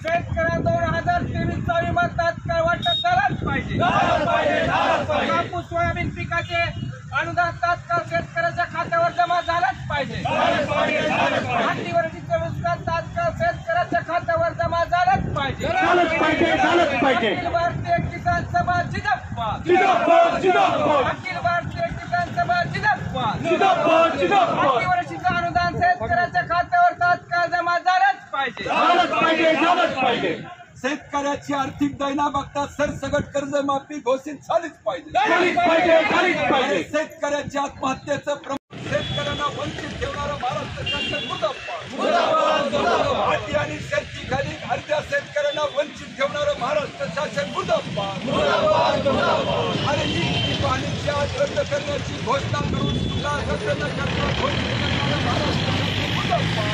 शेतकऱ्यांना 2023चा विमा तात्काळ वाटप झालाच पाहिजे। कापूस सोयाबीन पिकाचे अनुदान तात्काळ शेतकऱ्याच्या खात्यावर जमा झालाच पाहिजे। हातीवरची नुकसान तात्काळ शेतकऱ्याच्या खात्यावर जमा झालाच पाहिजे। अखिल भारतीय किसान सभा जिंदाबाद, अखिल भारतीय किसान सभा जिंदाबाद। हातीवरची अनुदान शेतकऱ्याच्या खात्यावर तात्काळ जमा झालाच पाहिजे। शेतकऱ्याची आर्थिक दैना बघता सरसगट कर्जमाफी घोषित झालीच पाहिजे। शेतकऱ्याच्या आत्महत्येचं शेतकऱ्यांना वंचित ठेवणारं महाराष्ट्र शासन मुर्दाबाद। माती आणि शेतीखाली अर्ध्या शेतकऱ्यांना वंचित ठेवणारं महाराष्ट्र शासन मुर्दाबाद। आणि ही पाण्याची आट रद्द करण्याची घोषणा करून सुद्धा रद्द न करता घोषित करणारं महाराष्ट्र शासन मुर्दाबाद।